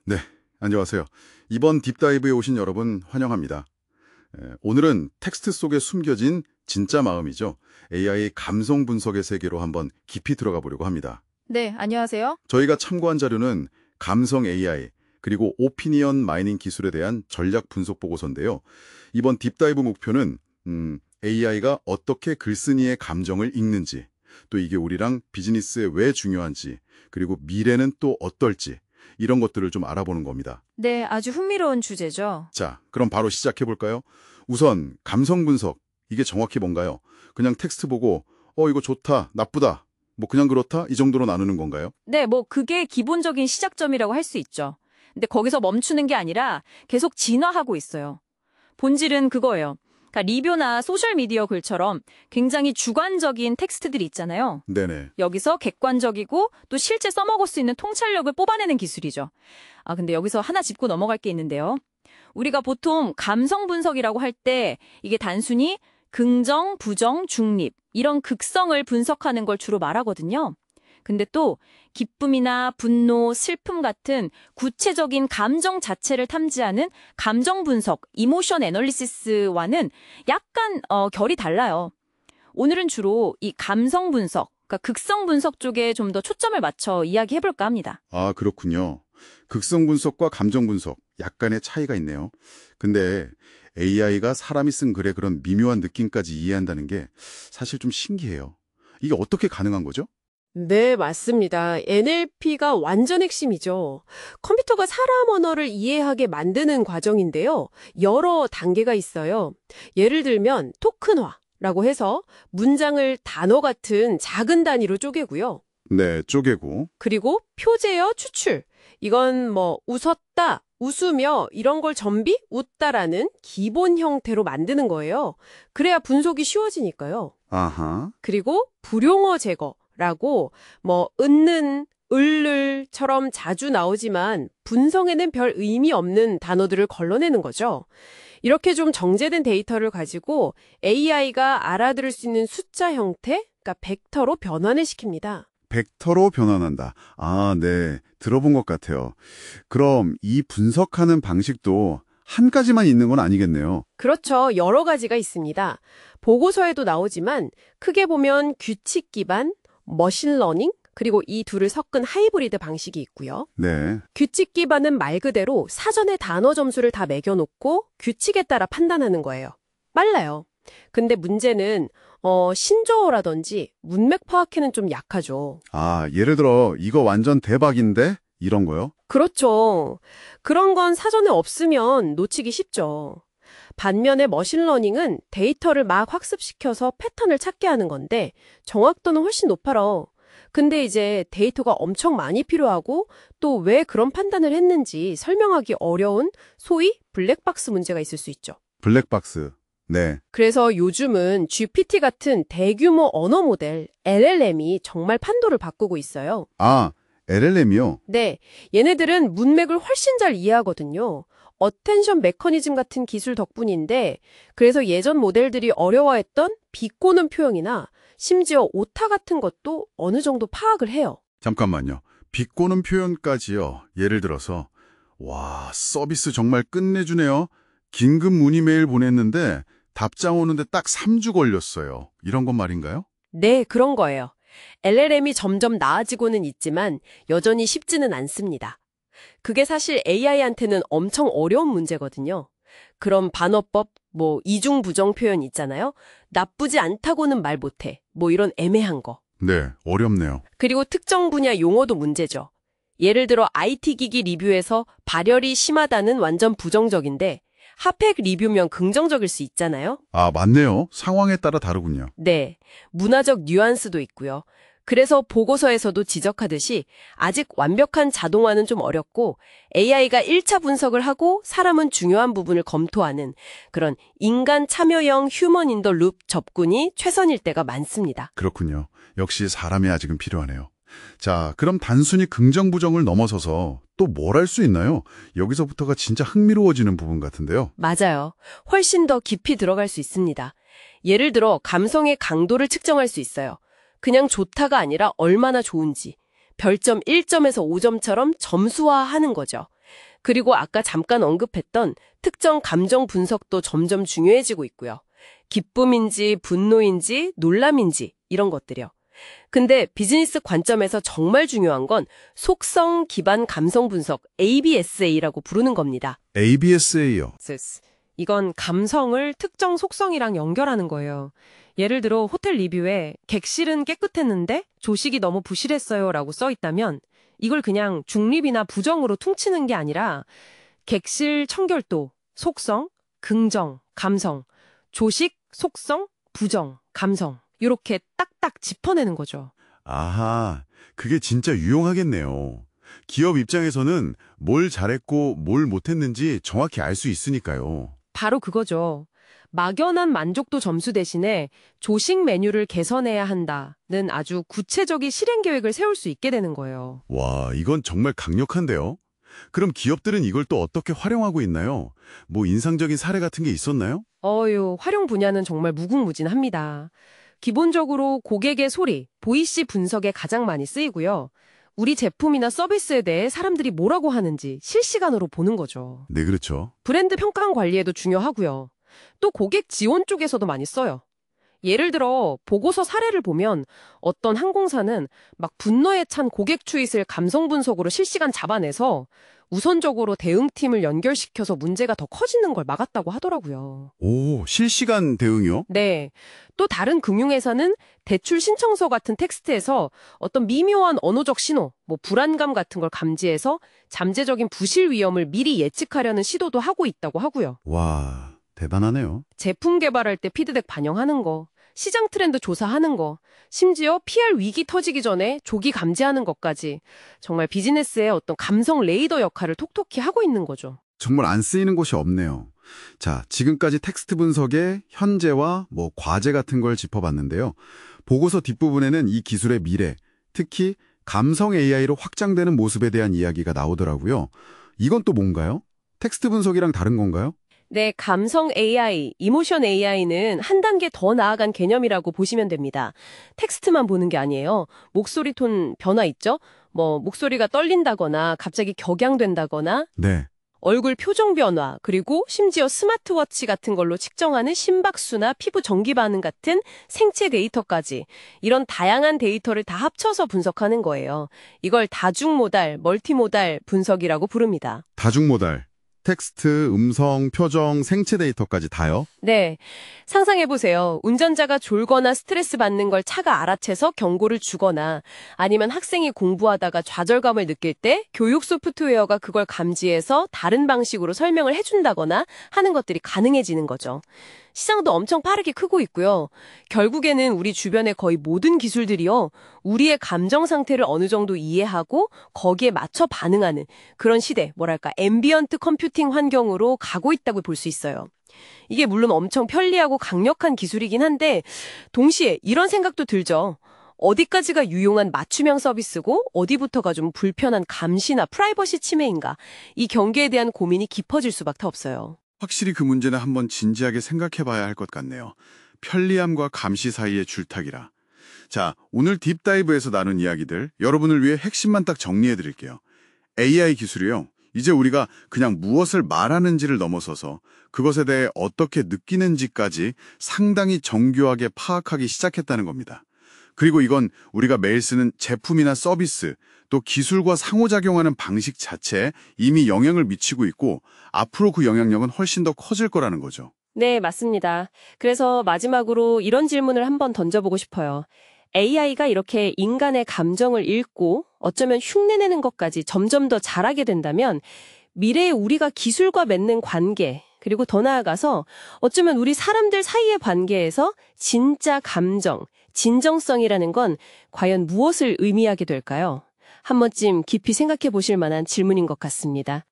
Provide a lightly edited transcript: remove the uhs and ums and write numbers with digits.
네, 안녕하세요. 이번 딥다이브에 오신 여러분 환영합니다. 오늘은 텍스트 속에 숨겨진 진짜 마음이죠. AI 감성 분석의 세계로 한번 깊이 들어가 보려고 합니다. 네, 안녕하세요. 저희가 참고한 자료는 감성 AI, 그리고 오피니언 마이닝 기술에 대한 전략 분석 보고서인데요. 이번 딥다이브 목표는 AI가 어떻게 글쓴이의 감정을 읽는지, 또 이게 우리랑 비즈니스에 왜 중요한지, 그리고 미래는 또 어떨지, 이런 것들을 좀 알아보는 겁니다. 네, 아주 흥미로운 주제죠. 자, 그럼 바로 시작해 볼까요? 우선 감성 분석, 이게 정확히 뭔가요? 그냥 텍스트 보고 이거 좋다, 나쁘다, 뭐 그냥 그렇다 이 정도로 나누는 건가요? 네, 그게 기본적인 시작점이라고 할 수 있죠. 근데 거기서 멈추는 게 아니라 계속 진화하고 있어요. 본질은 그거예요. 그러니까 리뷰나 소셜미디어 글처럼 굉장히 주관적인 텍스트들이 있잖아요. 네네. 여기서 객관적이고 또 실제 써먹을 수 있는 통찰력을 뽑아내는 기술이죠. 근데 여기서 하나 짚고 넘어갈 게 있는데요. 우리가 보통 감성 분석이라고 할 때 이게 단순히 긍정, 부정, 중립 이런 극성을 분석하는 걸 주로 말하거든요. 근데 또 기쁨이나 분노, 슬픔 같은 구체적인 감정 자체를 탐지하는 감정 분석, 이모션 애널리시스와는 약간 결이 달라요. 오늘은 주로 이 감성 분석, 그러니까 극성 분석 쪽에 좀 더 초점을 맞춰 이야기해볼까 합니다. 아, 그렇군요. 극성 분석과 감정 분석, 약간의 차이가 있네요. 근데 AI가 사람이 쓴 글의 그런 미묘한 느낌까지 이해한다는 게 사실 좀 신기해요. 이게 어떻게 가능한 거죠? 네, 맞습니다. NLP가 완전 핵심이죠. 컴퓨터가 사람 언어를 이해하게 만드는 과정인데요. 여러 단계가 있어요. 예를 들면 토큰화라고 해서 문장을 단어 같은 작은 단위로 쪼개고요. 네, 쪼개고. 그리고 표제어 추출. 이건 웃었다, 웃으며 이런 걸 전비, 웃다라는 기본 형태로 만드는 거예요. 그래야 분석이 쉬워지니까요. 아하. 그리고 불용어 제거라고 은는, 을를처럼 자주 나오지만 분성에는 별 의미 없는 단어들을 걸러내는 거죠. 이렇게 좀 정제된 데이터를 가지고 AI가 알아들을 수 있는 숫자 형태, 그러니까 벡터로 변환을 시킵니다. 벡터로 변환한다. 아, 네. 들어본 것 같아요. 그럼 이 분석하는 방식도 한 가지만 있는 건 아니겠네요. 그렇죠. 여러 가지가 있습니다. 보고서에도 나오지만 크게 보면 규칙 기반, 머신러닝, 그리고 이 둘을 섞은 하이브리드 방식이 있고요. 네. 규칙 기반은 말 그대로 사전에 단어 점수를 다 매겨놓고 규칙에 따라 판단하는 거예요. 빨라요. 근데 문제는 신조어라든지 문맥 파악에는 좀 약하죠. 아, 예를 들어 이거 완전 대박인데? 이런 거요? 그렇죠. 그런 건 사전에 없으면 놓치기 쉽죠. 반면에 머신러닝은 데이터를 막 학습시켜서 패턴을 찾게 하는 건데 정확도는 훨씬 높아요. 근데 이제 데이터가 엄청 많이 필요하고 또 왜 그런 판단을 했는지 설명하기 어려운 소위 블랙박스 문제가 있을 수 있죠. 블랙박스. 네. 그래서 요즘은 GPT 같은 대규모 언어 모델 LLM이 정말 판도를 바꾸고 있어요. 아, LLM이요? 네, 얘네들은 문맥을 훨씬 잘 이해하거든요. 어텐션 메커니즘 같은 기술 덕분인데 그래서 예전 모델들이 어려워했던 비꼬는 표현이나 심지어 오타 같은 것도 어느 정도 파악을 해요. 잠깐만요. 비꼬는 표현까지요. 예를 들어서 와, 서비스 정말 끝내주네요. 긴급 문의 메일 보냈는데 답장 오는데 딱 3주 걸렸어요. 이런 건 말인가요? 네, 그런 거예요. LLM이 점점 나아지고는 있지만 여전히 쉽지는 않습니다. 그게 사실 AI한테는 엄청 어려운 문제거든요. 그럼 반어법, 이중 부정 표현 있잖아요. 나쁘지 않다고는 말 못해. 이런 애매한 거. 네, 어렵네요. 그리고 특정 분야 용어도 문제죠. 예를 들어 IT 기기 리뷰에서 발열이 심하다는 완전 부정적인데 핫팩 리뷰면 긍정적일 수 있잖아요. 아, 맞네요. 상황에 따라 다르군요. 네, 문화적 뉘앙스도 있고요. 그래서 보고서에서도 지적하듯이 아직 완벽한 자동화는 좀 어렵고 AI가 1차 분석을 하고 사람은 중요한 부분을 검토하는 그런 인간 참여형 휴먼 인 더 룹 접근이 최선일 때가 많습니다. 그렇군요. 역시 사람이 아직은 필요하네요. 자, 그럼 단순히 긍정 부정을 넘어서서 또 뭘 할 수 있나요? 여기서부터가 진짜 흥미로워지는 부분 같은데요. 맞아요. 훨씬 더 깊이 들어갈 수 있습니다. 예를 들어 감성의 강도를 측정할 수 있어요. 그냥 좋다가 아니라 얼마나 좋은지. 별점 1점에서 5점처럼 점수화하는 거죠. 그리고 아까 잠깐 언급했던 특정 감정 분석도 점점 중요해지고 있고요. 기쁨인지 분노인지 논람인지 이런 것들이요. 근데 비즈니스 관점에서 정말 중요한 건 속성 기반 감성 분석 ABSA라고 부르는 겁니다. ABSA요. 이건 감성을 특정 속성이랑 연결하는 거예요. 예를 들어 호텔 리뷰에 객실은 깨끗했는데 조식이 너무 부실했어요 라고 써 있다면 이걸 그냥 중립이나 부정으로 퉁치는 게 아니라 객실 청결도, 속성, 긍정, 감성, 조식, 속성, 부정, 감성 이렇게 딱딱 짚어내는 거죠. 아하, 그게 진짜 유용하겠네요. 기업 입장에서는 뭘 잘했고 뭘 못했는지 정확히 알 수 있으니까요. 바로 그거죠. 막연한 만족도 점수 대신에 조식 메뉴를 개선해야 한다는 아주 구체적인 실행 계획을 세울 수 있게 되는 거예요. 와, 이건 정말 강력한데요? 그럼 기업들은 이걸 또 어떻게 활용하고 있나요? 뭐 인상적인 사례 같은 게 있었나요? 활용 분야는 정말 무궁무진합니다. 기본적으로 고객의 소리, 보이시 분석에 가장 많이 쓰이고요. 우리 제품이나 서비스에 대해 사람들이 뭐라고 하는지 실시간으로 보는 거죠. 네, 그렇죠. 브랜드 평가 관리에도 중요하고요. 또 고객 지원 쪽에서도 많이 써요. 예를 들어 보고서 사례를 보면 어떤 항공사는 막 분노에 찬 고객 트윗을 감성 분석으로 실시간 잡아내서 우선적으로 대응팀을 연결시켜서 문제가 더 커지는 걸 막았다고 하더라고요. 오, 실시간 대응이요? 네. 또 다른 금융회사는 대출 신청서 같은 텍스트에서 어떤 미묘한 언어적 신호, 불안감 같은 걸 감지해서 잠재적인 부실 위험을 미리 예측하려는 시도도 하고 있다고 하고요. 와, 대단하네요. 제품 개발할 때 피드백 반영하는 거, 시장 트렌드 조사하는 거, 심지어 PR 위기 터지기 전에 조기 감지하는 것까지 정말 비즈니스의 어떤 감성 레이더 역할을 톡톡히 하고 있는 거죠. 정말 안 쓰이는 곳이 없네요. 자, 지금까지 텍스트 분석의 현재와 과제 같은 걸 짚어봤는데요. 보고서 뒷부분에는 이 기술의 미래, 특히 감성 AI로 확장되는 모습에 대한 이야기가 나오더라고요. 이건 또 뭔가요? 텍스트 분석이랑 다른 건가요? 네, 감성 AI, 이모션 AI는 한 단계 더 나아간 개념이라고 보시면 됩니다. 텍스트만 보는 게 아니에요. 목소리 톤 변화 있죠? 목소리가 떨린다거나 갑자기 격양된다거나 네. 얼굴 표정 변화, 그리고 심지어 스마트워치 같은 걸로 측정하는 심박수나 피부 전기 반응 같은 생체 데이터까지 이런 다양한 데이터를 다 합쳐서 분석하는 거예요. 이걸 다중모달, 멀티모달 분석이라고 부릅니다. 다중모달. 텍스트, 음성, 표정, 생체 데이터까지 다요? 네. 상상해보세요. 운전자가 졸거나 스트레스 받는 걸 차가 알아채서 경고를 주거나 아니면 학생이 공부하다가 좌절감을 느낄 때 교육 소프트웨어가 그걸 감지해서 다른 방식으로 설명을 해준다거나 하는 것들이 가능해지는 거죠. 시장도 엄청 빠르게 크고 있고요. 결국에는 우리 주변의 거의 모든 기술들이요. 우리의 감정 상태를 어느 정도 이해하고 거기에 맞춰 반응하는 그런 시대, 앰비언트 컴퓨팅 환경으로 가고 있다고 볼 수 있어요. 이게 물론 엄청 편리하고 강력한 기술이긴 한데 동시에 이런 생각도 들죠. 어디까지가 유용한 맞춤형 서비스고 어디부터가 좀 불편한 감시나 프라이버시 침해인가. 이 경계에 대한 고민이 깊어질 수밖에 없어요. 확실히 그 문제는 한번 진지하게 생각해 봐야 할 것 같네요. 편리함과 감시 사이의 줄타기라. 자, 오늘 딥다이브에서 나눈 이야기들 여러분을 위해 핵심만 딱 정리해 드릴게요. AI 기술이요. 이제 우리가 그냥 무엇을 말하는지를 넘어서서 그것에 대해 어떻게 느끼는지까지 상당히 정교하게 파악하기 시작했다는 겁니다. 그리고 이건 우리가 매일 쓰는 제품이나 서비스, 또 기술과 상호작용하는 방식 자체에 이미 영향을 미치고 있고 앞으로 그 영향력은 훨씬 더 커질 거라는 거죠. 네, 맞습니다. 그래서 마지막으로 이런 질문을 한번 던져보고 싶어요. AI가 이렇게 인간의 감정을 읽고 어쩌면 흉내내는 것까지 점점 더 잘하게 된다면 미래에 우리가 기술과 맺는 관계, 그리고 더 나아가서 어쩌면 우리 사람들 사이의 관계에서 진짜 감정, 진정성이라는 건 과연 무엇을 의미하게 될까요? 한 번쯤 깊이 생각해 보실 만한 질문인 것 같습니다.